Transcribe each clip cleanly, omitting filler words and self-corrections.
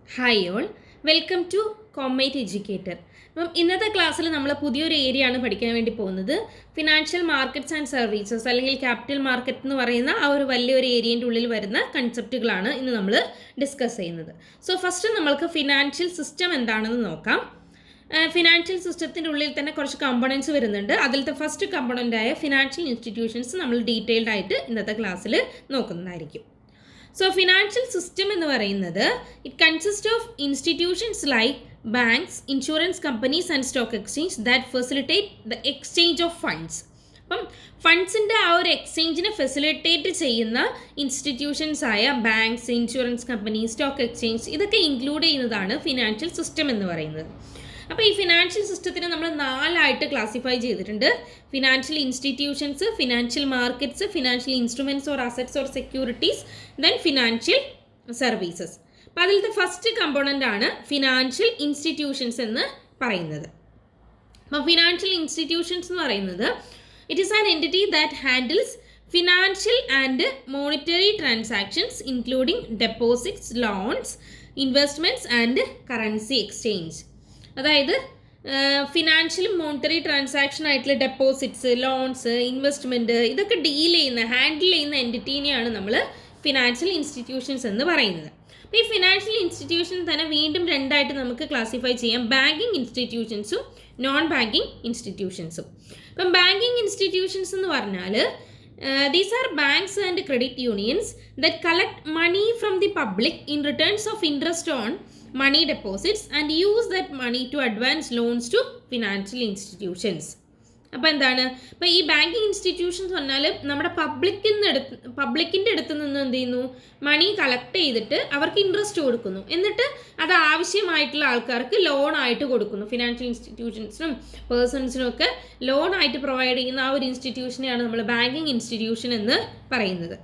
Hi all, welcome to Commate Educator. അപ്പം ഇന്നത്തെ ക്ലാസ്സിൽ നമ്മൾ പുതിയൊരു ഏരിയ ആണ് പഠിക്കാൻ വേണ്ടി പോകുന്നത്. ഫിനാൻഷ്യൽ മാർക്കറ്റ്സ് ആൻഡ് സർവീസസ് അല്ലെങ്കിൽ ക്യാപിറ്റൽ മാർക്കറ്റ് എന്ന് പറയുന്ന ആ ഒരു വലിയൊരു ഏരിയൻ്റെ ഉള്ളിൽ വരുന്ന കൺസെപ്റ്റുകളാണ് ഇന്ന് നമ്മൾ ഡിസ്കസ് ചെയ്യുന്നത്. സോ ഫസ്റ്റ് നമ്മൾക്ക് ഫിനാൻഷ്യൽ സിസ്റ്റം എന്താണെന്ന് നോക്കാം. ഫിനാൻഷ്യൽ സിസ്റ്റത്തിൻ്റെ ഉള്ളിൽ തന്നെ കുറച്ച് കമ്പോണൻസ് വരുന്നുണ്ട്. അതിലത്തെ ഫസ്റ്റ് കമ്പോണൻ്റായ ഫിനാൻഷ്യൽ ഇൻസ്റ്റിറ്റ്യൂഷൻസ് നമ്മൾ ഡീറ്റെയിൽഡ് ആയിട്ട് ഇന്നത്തെ ക്ലാസ്സിൽ നോക്കുന്നതായിരിക്കും. So financial system എന്ന് പറയുന്നത് it consists of institutions like banks, insurance companies and stock exchange that facilitate the exchange of funds. അപ്പം ഫണ്ട്സിൻ്റെ ആ ഒരു എക്സ്ചേഞ്ചിനെ ഫെസിലിറ്റേറ്റ് ചെയ്യുന്ന ഇൻസ്റ്റിറ്റ്യൂഷൻസ് ആയ banks, insurance company, stock exchange ഇതൊക്കെ ഇൻക്ലൂഡ് ചെയ്യുന്നതാണ് ഫിനാൻഷ്യൽ സിസ്റ്റം എന്ന് പറയുന്നത്. അപ്പോൾ ഈ ഫിനാൻഷ്യൽ സിസ്റ്റത്തിനെ നമ്മൾ 4 ആയിട്ട് ക്ലാസിഫൈ ചെയ്തിട്ടുണ്ട്. Financial institutions, financial markets, financial instruments or assets or securities, then financial services. അപ്പോൾ അതിലത്തെ ഫസ്റ്റ് കമ്പോണൻ്റ് ആണ് ഫിനാൻഷ്യൽ ഇൻസ്റ്റിറ്റ്യൂഷൻസ് എന്ന് പറയുന്നത്. അപ്പോൾ ഫിനാൻഷ്യൽ ഇൻസ്റ്റിറ്റ്യൂഷൻസ് എന്ന് പറയുന്നത് it is an entity that handles financial and monetary transactions including deposits, loans, investments and currency exchange. അതായത് financial monetary transaction ആയിട്ടുള്ള ഡെപ്പോസിറ്റ്സ്, ലോൺസ്, ഇൻവെസ്റ്റ്മെൻറ്റ് ഇതൊക്കെ ഹാൻഡിൽ ചെയ്യുന്ന എൻറ്റിറ്റീനെയാണ് നമ്മൾ ഫിനാൻഷ്യൽ ഇൻസ്റ്റിറ്റ്യൂഷൻസ് എന്ന് പറയുന്നത്. അപ്പോൾ ഈ ഫിനാൻഷ്യൽ ഇൻസ്റ്റിറ്റ്യൂഷൻ തന്നെ വീണ്ടും 2 ആയിട്ട് നമുക്ക് ക്ലാസിഫൈ ചെയ്യാം. ബാങ്കിങ് ഇൻസ്റ്റിറ്റ്യൂഷൻസും നോൺ ബാങ്കിങ് ഇൻസ്റ്റിറ്റ്യൂഷൻസും. ഇപ്പം ബാങ്കിങ് ഇൻസ്റ്റിറ്റ്യൂഷൻസ് എന്ന് പറഞ്ഞാൽ these are banks and credit unions that collect money from the public in returns of interest on money deposits and use that money to advance loans to financial institutions. അപ്പോൾ എന്താണ്, ഇപ്പോൾ ഈ banking institutions പറഞ്ഞാൽ നമ്മുടെ പബ്ലിക്കിൻ്റെ അടുത്ത് നിന്ന് എന്ത് ചെയ്യുന്നു, മണി കളക്ട് ചെയ്തിട്ട് അവർക്ക് ഇൻട്രസ്റ്റ് കൊടുക്കുന്നു, എന്നിട്ട് അത് ആവശ്യമായിട്ടുള്ള ആൾക്കാർക്ക് ലോണായിട്ട് കൊടുക്കുന്നു. ഫിനാൻഷ്യൽ ഇൻസ്റ്റിറ്റ്യൂഷൻസിനും പേഴ്സൺസിനും ഒക്കെ ലോണായിട്ട് പ്രൊവൈഡ് ചെയ്യുന്ന ആ ഒരു ഇൻസ്റ്റിറ്റ്യൂഷനെയാണ് നമ്മൾ ബാങ്കിങ് ഇൻസ്റ്റിറ്റ്യൂഷൻ എന്ന് പറയുന്നത്.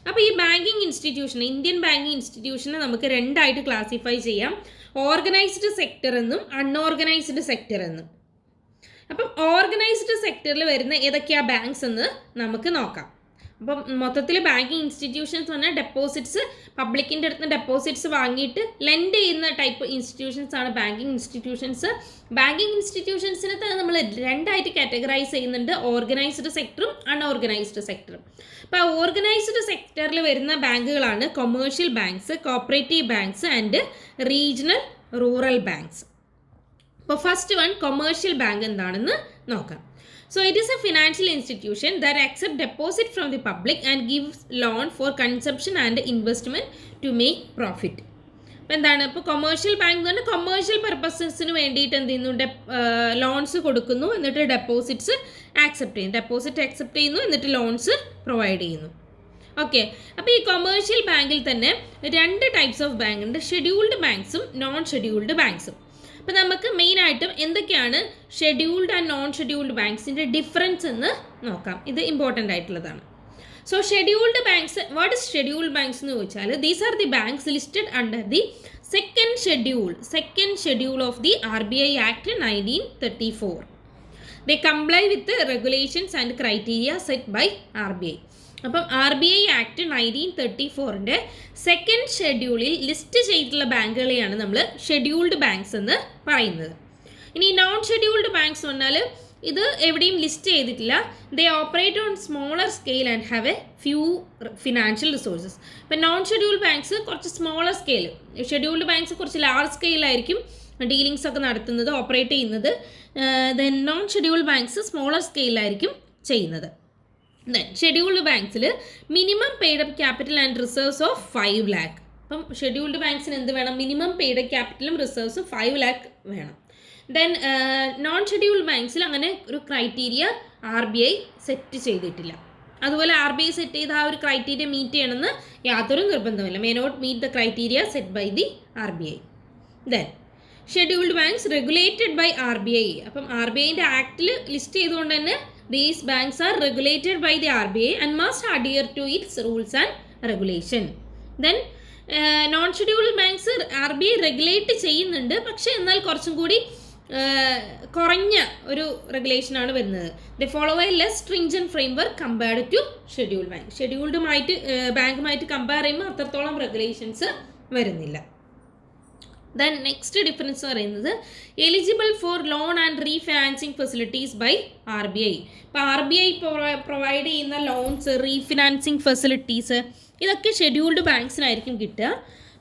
അപ്പോൾ ഈ ബാങ്കിങ് ഇൻസ്റ്റിറ്റ്യൂഷൻ, ഇന്ത്യൻ ബാങ്കിങ് ഇൻസ്റ്റിറ്റ്യൂഷനെ നമുക്ക് 2 ആയിട്ട് ക്ലാസിഫൈ ചെയ്യാം. ഓർഗനൈസ്ഡ് സെക്ടർ എന്നും അൺഓർഗനൈസ്ഡ് സെക്ടർ എന്നും. അപ്പം ഓർഗനൈസ്ഡ് സെക്ടറിൽ വരുന്ന ഏതൊക്കെയാണ് ബാങ്ക്സ് എന്ന് നമുക്ക് നോക്കാം. അപ്പം മൊത്തത്തിൽ ബാങ്കിങ് ഇൻസ്റ്റിറ്റ്യൂഷൻസ് പറഞ്ഞാൽ ഡെപ്പോസിറ്റ്സ്, പബ്ലിക്കിൻ്റെ അടുത്ത് ഡെപ്പോസിറ്റ്സ് വാങ്ങിയിട്ട് ലെൻഡ് ചെയ്യുന്ന ടൈപ്പ് ഇൻസ്റ്റിറ്റ്യൂഷൻസ് ആണ് ബാങ്കിങ് ഇൻസ്റ്റിറ്റ്യൂഷൻസ്. ബാങ്കിങ് ഇൻസ്റ്റിറ്റ്യൂഷൻസിനെ തന്നെ നമ്മൾ 2 ആയിട്ട് കാറ്റഗറൈസ് ചെയ്യുന്നുണ്ട്, ഓർഗനൈസ്ഡ് സെക്ടറും അൺഓർഗനൈസ്ഡ് സെക്ടറും. അപ്പോൾ ഓർഗനൈസ്ഡ് സെക്ടറിൽ വരുന്ന ബാങ്കുകളാണ് commercial banks, cooperative banks and regional rural banks. അപ്പോൾ ഫസ്റ്റ് വൺ കൊമേഴ്ഷ്യൽ ബാങ്ക് എന്താണെന്ന് നോക്കാം. So it is a financial institution that accepts deposit from the public and gives loan for consumption and investment to make profit. അപ്പോൾ എന്താണ്, ഇപ്പോൾ commercial bank എന്ന് പറഞ്ഞാൽ commercial പർപ്പസസിന് വേണ്ടിയിട്ട് എന്ത് ചെയ്യുന്നു, ലോൺസ് കൊടുക്കുന്നു, എന്നിട്ട് ഡെപ്പോസിറ്റ് ആക്സെപ്റ്റ് ചെയ്യുന്നു, എന്നിട്ട് ലോൺസ് പ്രൊവൈഡ് ചെയ്യുന്നു. ഓക്കെ, അപ്പോൾ ഈ കൊമേഴ്ഷ്യൽ ബാങ്കിൽ തന്നെ 2 ടൈപ്സ് ഓഫ് ബാങ്ക് ഉണ്ട്, ഷെഡ്യൂൾഡ് ബാങ്ക്സും നോൺ ഷെഡ്യൂൾഡ് ബാങ്ക്സും. അപ്പോൾ നമുക്ക് മെയിനായിട്ടും എന്തൊക്കെയാണ് ഷെഡ്യൂൾഡ് ആൻഡ് നോൺ ഷെഡ്യൂൾഡ് ബാങ്ക്സിൻ്റെ ഡിഫറൻസ് എന്ന് നോക്കാം. ഇത് ഇമ്പോർട്ടൻ്റ് ആയിട്ടുള്ളതാണ്. So scheduled banks, what is scheduled banks എന്ന് ചോദിച്ചാൽ these are the banks listed under the second schedule of the RBI Act 1934. They comply with the regulations and criteria set by RBI. അപ്പം RBI Act 1934 second ഷെഡ്യൂളിൽ list ചെയ്തിട്ടുള്ള ബാങ്കുകളെയാണ് നമ്മൾ scheduled banks എന്ന് പറയുന്നത്. ഇനി non scheduled banks പറഞ്ഞാൽ ഇത് എവിടെയും ലിസ്റ്റ് ചെയ്തിട്ടില്ല. They operate on smaller scale and have a few financial resources. ഇപ്പം നോൺ ഷെഡ്യൂൾഡ് ബാങ്ക്സ് കുറച്ച് സ്മോളർ സ്കെയിൽ, ഷെഡ്യൂൾഡ് ബാങ്ക്സ് കുറച്ച് ലാർജ് സ്കെയിലായിരിക്കും ഡീലിങ്സ് ഒക്കെ നടത്തുന്നത്, ഓപ്പറേറ്റ് ചെയ്യുന്നത്. Then non scheduled banks smaller സ്കെയിലായിരിക്കും ചെയ്യുന്നത്. ദെൻ ഷെഡ്യൂൾഡ് ബാങ്ക്സിൽ minimum paid up capital and reserves of 5 lakh. അപ്പം ഷെഡ്യൂൾഡ് ബാങ്ക്സിന് എന്ത് വേണം, മിനിമം പെയ്ഡ് അപ്പ് ക്യാപിറ്റലും റിസർവ്സും 5 lakh വേണം. ദെൻ നോൺ ഷെഡ്യൂൾഡ് ബാങ്ക്സിൽ അങ്ങനെ ഒരു ക്രൈറ്റീരിയ RBI സെറ്റ് ചെയ്തിട്ടില്ല. അതുപോലെ RBI സെറ്റ് ചെയ്ത ആ ഒരു ക്രൈറ്റീരിയ മീറ്റ് ചെയ്യണമെന്ന് യാതൊരു നിർബന്ധമില്ല. May not meet the criteria set by the RBI. Then scheduled banks regulated by RBI. അപ്പം RBIൻ്റെ ആക്ടിൽ ലിസ്റ്റ് ചെയ്തുകൊണ്ട് തന്നെ these banks are regulated by the RBI and must adhere to its rules and regulation. Then non-scheduled banks RBI regulate ചെയ്യുന്നുണ്ട്, പക്ഷേ എന്നാൽ കുറച്ചും കൂടി കുറഞ്ഞ ഒരു റെഗുലേഷനാണ് വരുന്നത്. They follow a less stringent framework compared to scheduled bank. ഷെഡ്യൂൾഡുമായിട്ട് ബാങ്കുമായിട്ട് കമ്പയർ ചെയ്യുമ്പോൾ അത്രത്തോളം റെഗുലേഷൻസ് വരുന്നില്ല. ദെൻ നെക്സ്റ്റ് ഡിഫറൻസ് എന്ന് പറയുന്നത് eligible for loan and refinancing facilities by RBI. ഇപ്പോൾ RBI പ്രൊവൈഡ് ചെയ്യുന്ന ലോൺസ്, റീഫിനാൻസിങ് ഫെസിലിറ്റീസ് ഇതൊക്കെ ഷെഡ്യൂൾഡ് ബാങ്ക്സിനായിരിക്കും കിട്ടുക.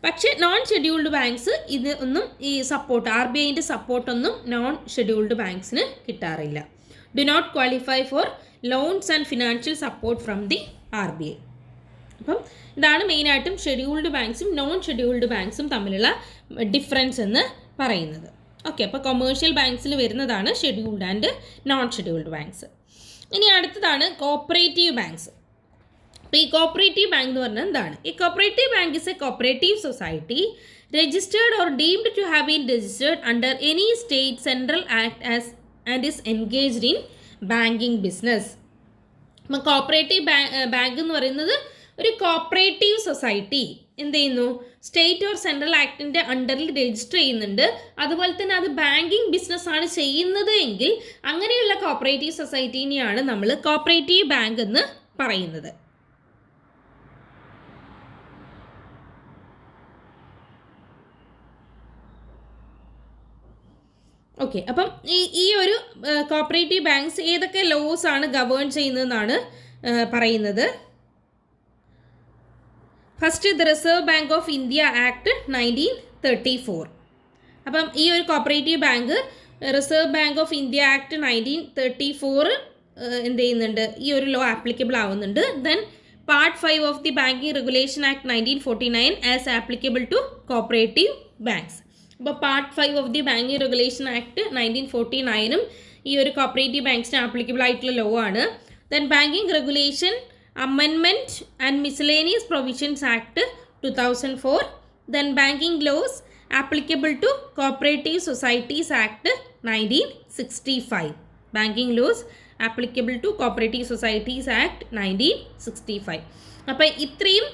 പക്ഷേ നോൺ ഷെഡ്യൂൾഡ് ബാങ്ക്സ് ഇത് ഒന്നും ഈ സപ്പോർട്ട് RBIൻ്റെ സപ്പോർട്ടൊന്നും നോൺ ഷെഡ്യൂൾഡ് ബാങ്ക്സിന് കിട്ടാറില്ല. Do not qualify for loans and financial support from the RBI. അപ്പം ഇതാണ് മെയിനായിട്ടും ഷെഡ്യൂൾഡ് ബാങ്ക്സും നോൺ ഷെഡ്യൂൾഡ് ബാങ്ക്സും തമ്മിലുള്ള ഡിഫറൻസ് എന്ന് പറയുന്നത്. ഓക്കെ, അപ്പോൾ കൊമേഴ്ഷ്യൽ ബാങ്ക്സിൽ വരുന്നതാണ് scheduled and non scheduled banks. ഇനി അടുത്തതാണ് കോപ്പറേറ്റീവ് ബാങ്ക്സ്. അപ്പോൾ ഈ കോപ്പറേറ്റീവ് ബാങ്ക് എന്ന് പറഞ്ഞാൽ എന്താണ്? ഈ cooperative bank is a cooperative society registered or deemed to have been registered under any state central act as and is engaged in banking business. അപ്പം cooperative bank എന്ന് പറയുന്നത് ഒരു കോപ്പറേറ്റീവ് സൊസൈറ്റി എന്ത് ചെയ്യുന്നു? സ്റ്റേറ്റ് ഓർ സെൻട്രൽ ആക്ടിൻ്റെ അണ്ടറിൽ register ചെയ്യുന്നുണ്ട്. അതുപോലെ തന്നെ അത് ബാങ്കിങ് ബിസിനസ്സാണ് ചെയ്യുന്നത് എങ്കിൽ അങ്ങനെയുള്ള കോപ്പറേറ്റീവ് സൊസൈറ്റീനെയാണ് നമ്മൾ കോപ്പറേറ്റീവ് ബാങ്ക് എന്ന് പറയുന്നത്. ഓക്കെ, അപ്പം ഈ ഒരു കോപ്പറേറ്റീവ് ബാങ്ക്സ് ഏതൊക്കെ ലോസ് ആണ് ഗവേൺ ചെയ്യുന്നതെന്നാണ് പറയുന്നത്. First the reserve bank of India act 1934. അപ്പം ഈ ഒരു cooperative bank reserve bank of India act 1934 എന്ത് ചെയ്യുന്നുണ്ട്? ഈ ഒരു ലോ ആപ്ലിക്കബിൾ ആവുന്നുണ്ട്. Then part 5 of the banking regulation act 1949 as applicable to cooperative banks. അപ്പോൾ part 5 of the banking regulation act 1949 ഈ ഒരു കോപ്പറേറ്റീവ് ബാങ്ക്സിന് ആപ്ലിക്കബിൾ ആയിട്ടുള്ള ലോ ആണ്. Then banking regulation amendment and miscellaneous provisions act 2004. Then banking laws applicable to cooperative societies act 1965. Banking laws applicable to cooperative societies act 1965. അപ്പോൾ ഇത്രയും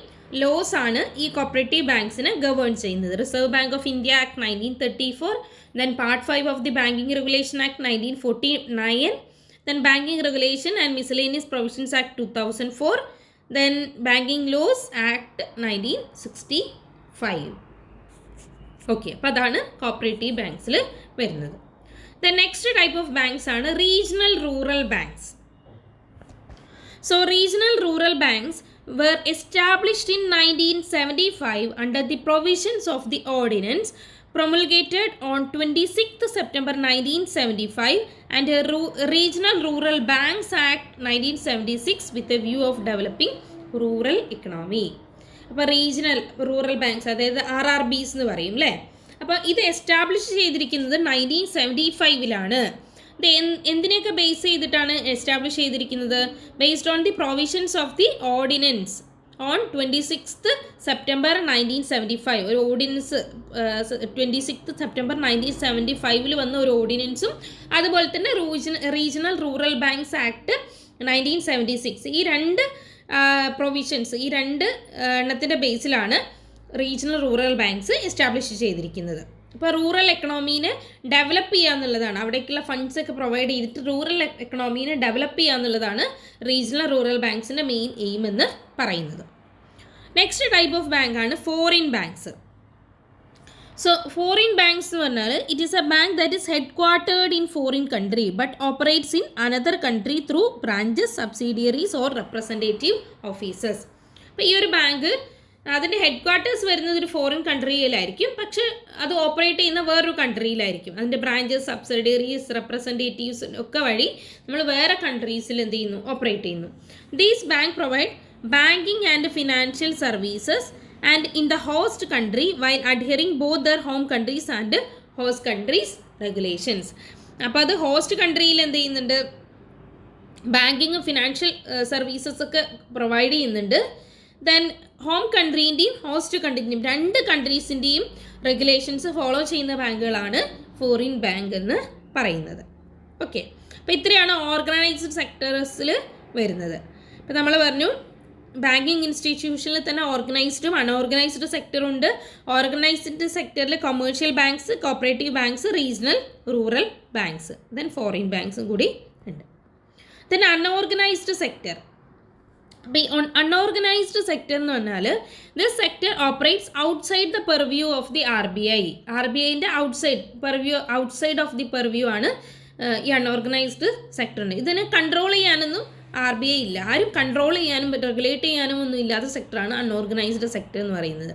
laws ആണ് ഈ cooperative ബാങ്ക്സിനെ ഗവേൺ ചെയ്യുന്നത്. Reserve bank of India act 1934, then part 5 of the banking regulation act 1949, then banking regulation and miscellaneous provisions act 2004, then banking laws act 1965. Okay, അപ്പോൾ അതാണ് cooperative ബാങ്ക്സിൽ വരുന്നത്. Then next type of banks ആണ് regional rural banks. So regional rural banks were established in 1975 under the provisions of the ordinance promulgated on 26th September 1975 and a Regional Rural Banks Act 1976 with a view of developing rural economy. അപ്പോൾ regional rural banks, അതായത് RRBs എന്ന് പറയും അല്ലേ. അപ്പോൾ ഇത് establish ചെയ്തിരിക്കുന്നത് 1975 ഇത് എന്തിനെയൊക്കെ base ചെയ്തിട്ടാണ് എസ്റ്റാബ്ലിഷ് ചെയ്തിരിക്കുന്നത്? Based on the provisions of the ordinance on 26th September 1975. ഒരു ഓർഡിനൻസ് 26th September 1975 വന്ന ഒരു ഓർഡിനൻസും അതുപോലെ തന്നെ റീജിയണൽ റൂറൽ ബാങ്ക്സ് ആക്ട് 1976. ഈ രണ്ട് പ്രൊവിഷൻസ്, ഈ രണ്ട് എണ്ണത്തിൻ്റെ ബേസിലാണ് റീജിയണൽ റൂറൽ ബാങ്ക്സ് എസ്റ്റാബ്ലിഷ് ചെയ്തിരിക്കുന്നത്. അപ്പോൾ റൂറൽ എക്കണോമീനെ ഡെവലപ്പ് ചെയ്യുക എന്നുള്ളതാണ്, അവിടേക്കുള്ള ഫണ്ട്സ് ഒക്കെ പ്രൊവൈഡ് ചെയ്തിട്ട് റൂറൽ എക്കണോമീനെ ഡെവലപ്പ് ചെയ്യുക എന്നുള്ളതാണ് റീജിയണൽ റൂറൽ ബാങ്ക്സിൻ്റെ മെയിൻ എയിം എന്ന് പറയുന്നത്. നെക്സ്റ്റ് ടൈപ്പ് ഓഫ് ബാങ്കാണ് foreign banks. So foreign banks എന്ന് പറഞ്ഞാൽ it is a bank that is headquartered in foreign country but operates in another country through branches, subsidiaries or representative offices. അപ്പോൾ ഈ ഒരു bank അതിൻ്റെ head quarters വരുന്നത് ഒരു foreign കൺട്രിയിലായിരിക്കും, പക്ഷേ അത് ഓപ്പറേറ്റ് ചെയ്യുന്ന വേറൊരു കൺട്രിയിലായിരിക്കും. അതിൻ്റെ ബ്രാഞ്ചസ്, സബ്സിഡിയറീസ്, റെപ്രസെൻറ്റേറ്റീവ്സ് ഒക്കെ വഴി നമ്മൾ വേറെ കൺട്രീസിൽ എന്ത് ചെയ്യുന്നു? ഓപ്പറേറ്റ് ചെയ്യുന്നു. These bank provide banking and financial services and in the host country while adhering both their home countries and host countries regulations. അപ്പോൾ അത് ഹോസ്റ്റ് കൺട്രിയിൽ എന്ത് ചെയ്യുന്നുണ്ട്? ബാങ്കിങ്ങും ഫിനാൻഷ്യൽ സർവീസസ് ഒക്കെ പ്രൊവൈഡ് ചെയ്യുന്നുണ്ട്. ദെൻ ഹോം കൺട്രീൻ്റെയും ഹോസ്റ്റ് കൺട്രീൻ്റെയും രണ്ട് കൺട്രീസിൻ്റെയും റെഗുലേഷൻസ് ഫോളോ ചെയ്യുന്ന ബാങ്കുകളാണ് ഫോറിൻ ബാങ്ക് എന്ന് പറയുന്നത്. ഓക്കെ, അപ്പോൾ ഇത്രയാണ് ഓർഗനൈസ്ഡ് സെക്ടേഴ്സിൽ വരുന്നത്. ഇപ്പോൾ നമ്മൾ പറഞ്ഞു ബാങ്കിങ് ഇൻസ്റ്റിറ്റ്യൂഷനിൽ തന്നെ ഓർഗനൈസ്ഡും അൺഓർഗനൈസ്ഡ് സെക്ടറുണ്ട്. ഓർഗനൈസ്ഡ് സെക്ടറിൽ commercial banks, cooperative banks, regional rural banks, then foreign ബാങ്ക്സും കൂടി ഉണ്ട്. Then unorganised sector. അപ്പോൾ ഈ അൺഓർഗനൈസ്ഡ് സെക്ടർ എന്ന് പറഞ്ഞാൽ this sector operates outside the purview of the RBI. RBIൻ്റെ ഔട്ട്സൈഡ് ഓഫ് ദി പെർവ്യൂ ആണ് ഈ അൺഓർഗനൈസ്ഡ് സെക്ടറിന്. ഇതിനെ കൺട്രോൾ ചെയ്യാനൊന്നും RBI ഇല്ല. ആരും കൺട്രോൾ ചെയ്യാനും റെഗുലേറ്റ് ചെയ്യാനും ഒന്നും ഇല്ലാത്ത സെക്ടറാണ് അൺഓർഗനൈസ്ഡ് സെക്ടർ എന്ന് പറയുന്നത്.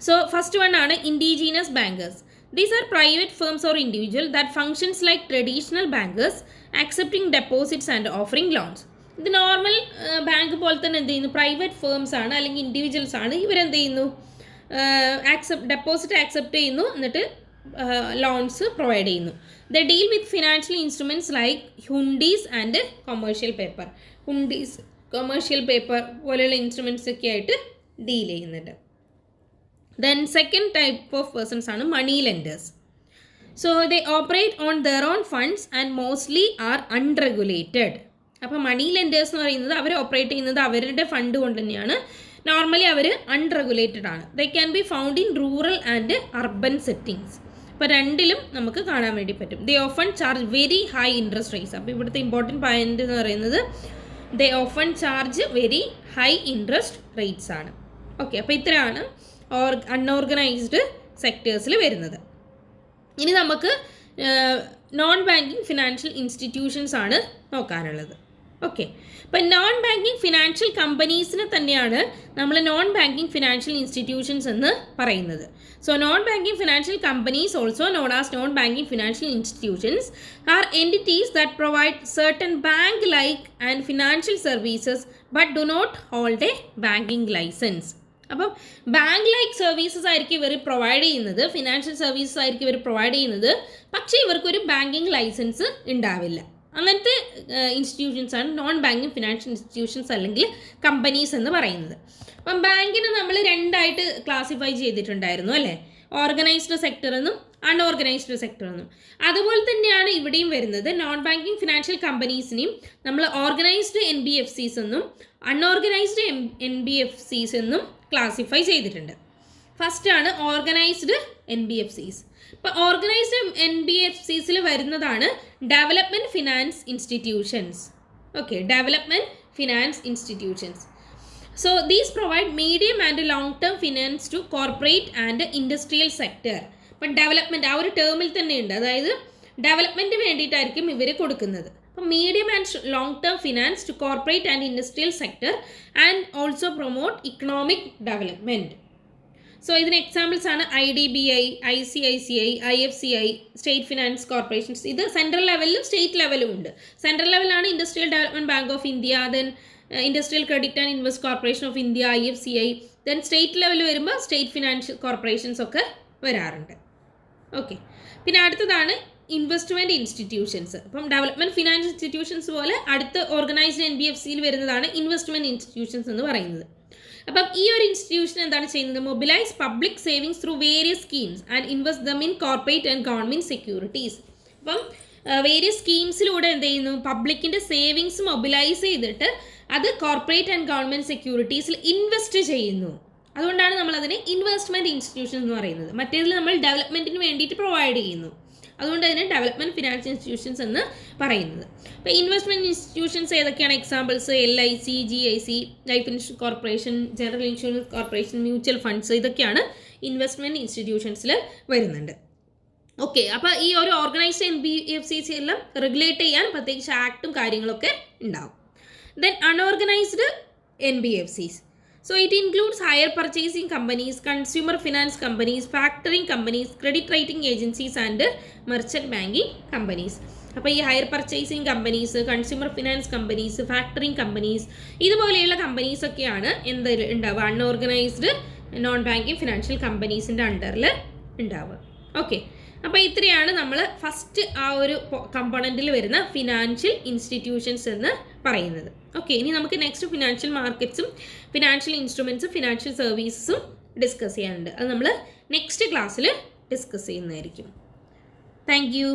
സോ ഫസ്റ്റ് വൺ ആണ് indigenous bankers. These are private firms or individual that functions like traditional bankers, accepting deposits and offering loans. ഇത് നോർമൽ ബാങ്ക് പോലെ തന്നെ എന്ത് ചെയ്യുന്നു, പ്രൈവറ്റ് ഫേംസ് ആണ് അല്ലെങ്കിൽ ഇൻഡിവിജ്വൽസ് ആണ്. ഇവരെന്ത് ചെയ്യുന്നു, ഡെപ്പോസിറ്റ് ആക്സെപ്റ്റ് ചെയ്യുന്നു, എന്നിട്ട് ലോൺസ് പ്രൊവൈഡ് ചെയ്യുന്നു. The deal with financial instruments like hundis and commercial paper. Hundis, commercial paper പോലെയുള്ള ഇൻസ്ട്രുമെൻറ്റ്സ് ഒക്കെ ആയിട്ട് ഡീൽ ചെയ്യുന്നുണ്ട്. Then second type of persons are money lenders. So they operate on their own funds and mostly are unregulated. അപ്പോൾ മണി lenders എന്ന് പറയുന്നത് അവർ operate ചെയ്യുന്നത് അവരുടെ fund കൊണ്ട് തന്നെയാണ്. നോർമലി അവർ അൺറെഗുലേറ്റഡ് ആണ്. They can be found in rural and urban settings. അപ്പോൾ രണ്ടിലും നമുക്ക് കാണാൻ വേണ്ടി പറ്റും. ദേ often charge very high interest rates. അപ്പോൾ ഇവിടുത്തെ ഇമ്പോർട്ടൻറ്റ് പോയിന്റ് എന്ന് പറയുന്നത് ദേ often charge very high interest rates ആണ്. ഓക്കെ, അപ്പോൾ ഇത്രയാണ് അൺഓർഗനൈസ്ഡ് സെക്ടേഴ്സിൽ വരുന്നത്. ഇനി നമുക്ക് നോൺ ബാങ്കിങ് ഫിനാൻഷ്യൽ ഇൻസ്റ്റിറ്റ്യൂഷൻസ് ആണ് നോക്കാനുള്ളത്. ഓക്കെ, അപ്പം നോൺ ബാങ്കിങ് ഫിനാൻഷ്യൽ കമ്പനീസിനെ തന്നെയാണ് നമ്മൾ നോൺ ബാങ്കിങ് ഫിനാൻഷ്യൽ ഇൻസ്റ്റിറ്റ്യൂഷൻസ് എന്ന് പറയുന്നത്. So non banking financial companies, also known as non banking financial institutions, are entities that provide certain bank like and financial services but do not hold a banking license. അപ്പം bank like services ആയിരിക്കും ഇവർ provide ചെയ്യുന്നത്, financial services ആയിരിക്കും ഇവർ provide ചെയ്യുന്നത്, പക്ഷേ ഇവർക്കൊരു banking licence ഉണ്ടാവില്ല. അങ്ങനത്തെ ഇൻസ്റ്റിറ്റ്യൂഷൻസാണ് നോൺ ബാങ്കിങ് ഫിനാൻഷ്യൽ ഇൻസ്റ്റിറ്റ്യൂഷൻസ് അല്ലെങ്കിൽ കമ്പനീസ് എന്ന് പറയുന്നത്. അപ്പം ബാങ്കിനെ നമ്മൾ രണ്ടായിട്ട് ക്ലാസിഫൈ ചെയ്തിട്ടുണ്ടായിരുന്നു അല്ലേ, ഓർഗനൈസ്ഡ് സെക്ടർ എന്നും അൺഓർഗനൈസ്ഡ് സെക്ടർ എന്നും. അതുപോലെ തന്നെയാണ് ഇവിടെയും വരുന്നത്. നോൺ ബാങ്കിങ് ഫിനാൻഷ്യൽ കമ്പനീസിനെയും നമ്മൾ ഓർഗനൈസ്ഡ് NBFCs എന്നും അൺഓർഗനൈസ്ഡ് NBFCs എന്നും ക്ലാസിഫൈ ചെയ്തിട്ടുണ്ട്. ഫസ്റ്റ് ആണ് ഓർഗനൈസ്ഡ് NBFCs. ഇപ്പോൾ ഓർഗനൈസ്ഡ് NBFCസിൽ വരുന്നതാണ് development finance institutions. Okay, development finance institutions. So these provide medium and long term finance to corporate and industrial sector. അപ്പം development ആ ഒരു ടേമിൽ തന്നെ ഉണ്ട്, അതായത് ഡെവലപ്മെൻറ്റ് വേണ്ടിയിട്ടായിരിക്കും ഇവർ കൊടുക്കുന്നത്. അപ്പം medium and long term finance to corporate and industrial sector and also promote economic development. So ഇതിന് എക്സാമ്പിൾസ് ആണ് IDBI, ICICI, IFCI, state finance corporations. ഇത് സെൻട്രൽ ലെവലിലും സ്റ്റേറ്റ് ലെവലും ഉണ്ട്. സെൻട്രൽ ലെവലാണ് industrial development bank of India, then industrial credit and invest corporation of India, IFCI. Then state level വരുമ്പോൾ state financial corporations ഒക്കെ വരാറുണ്ട്. ഓക്കെ, പിന്നെ അടുത്തതാണ് ഇൻവെസ്റ്റ്മെൻറ്റ് ഇൻസ്റ്റിറ്റ്യൂഷൻസ്. അപ്പം ഡെവലപ്മെൻറ്റ് ഫിനാൻസ് ഇൻസ്റ്റിറ്റ്യൂഷൻസ് പോലെ അടുത്ത ഓർഗനൈസ്ഡ് NBFCയിൽ വരുന്നതാണ് ഇൻവെസ്റ്റ്മെൻറ്റ് ഇൻസ്റ്റിറ്റ്യൂഷൻസ് എന്ന് പറയുന്നത്. അപ്പം ഈ ഒരു ഇൻസ്റ്റിറ്റ്യൂഷൻ എന്താണ് ചെയ്യുന്നത്, mobilise public savings through various schemes and invest them in corporate and government securities. അപ്പം വേരിയസ് സ്കീംസിലൂടെ എന്ത് ചെയ്യുന്നു, പബ്ലിക്കിൻ്റെ സേവിങ്സ് മൊബിലൈസ് ചെയ്തിട്ട് അത് കോർപ്പറേറ്റ് ആൻഡ് ഗവൺമെൻറ് സെക്യൂരിറ്റീസിൽ ഇൻവെസ്റ്റ് ചെയ്യുന്നു. അതുകൊണ്ടാണ് നമ്മൾ അതിനെ ഇൻവെസ്റ്റ്മെൻറ്റ് ഇൻസ്റ്റിറ്റ്യൂഷൻ എന്ന് പറയുന്നത്. മറ്റേതിൽ നമ്മൾ ഡെവലപ്മെൻറ്റിന് വേണ്ടിയിട്ട് പ്രൊവൈഡ് ചെയ്യുന്നു, അതുകൊണ്ട് അതിനെ ഡെവലപ്മെൻറ്റ് ഫിനാൻഷ്യൽ ഇൻസ്റ്റിറ്റ്യൂഷൻസ് എന്ന് പറയുന്നത്. അപ്പോൾ ഇൻവെസ്റ്റ്മെൻറ്റ് ഇൻസ്റ്റിറ്റ്യൂഷൻസ് ഏതൊക്കെയാണ് examples, LIC, GIC, life insurance corporation, general insurance corporation, mutual funds, ഇതൊക്കെയാണ് ഇൻവെസ്റ്റ്മെൻറ്റ് ഇൻസ്റ്റിറ്റ്യൂഷൻസിൽ വരുന്നുണ്ട്. ഓക്കെ, അപ്പോൾ ഈ ഒരു ഓർഗനൈസ്ഡ് NBFCs എല്ലാം റെഗുലേറ്റ് ചെയ്യാൻ പ്രത്യേകിച്ച് ആക്ടും കാര്യങ്ങളൊക്കെ ഉണ്ടാവും. Then unorganized NBFCs. So it includes hire purchasing companies, consumer finance companies, factoring companies, credit rating agencies and merchant banking companies. അപ്പോൾ ഈ higher purchasing companies, consumer finance companies, factoring companies, ഇതുപോലെയുള്ള കമ്പനീസൊക്കെയാണ് എന്ത് ഉണ്ടാവുക, അൺഓർഗനൈസ്ഡ് നോൺ ബാങ്കിങ് ഫിനാൻഷ്യൽ കമ്പനീസിൻ്റെ അണ്ടറിൽ ഉണ്ടാവുക. Okay, അപ്പോൾ ഇത്രയാണ് നമ്മൾ ഫസ്റ്റ് ആ ഒരു കമ്പോണൻറ്റിൽ വരുന്ന ഫിനാൻഷ്യൽ ഇൻസ്റ്റിറ്റ്യൂഷൻസ് എന്ന് പറയുന്നത്. ഓക്കെ, ഇനി നമുക്ക് നെക്സ്റ്റ് ഫിനാൻഷ്യൽ മാർക്കറ്റ്സും ഫിനാൻഷ്യൽ ഇൻസ്ട്രുമെൻറ്റ്സും ഫിനാൻഷ്യൽ സർവീസസും ഡിസ്കസ് ചെയ്യാനുണ്ട്. അത് നമ്മൾ നെക്സ്റ്റ് ക്ലാസ്സിൽ ഡിസ്കസ് ചെയ്യുന്നതായിരിക്കും. Thank U.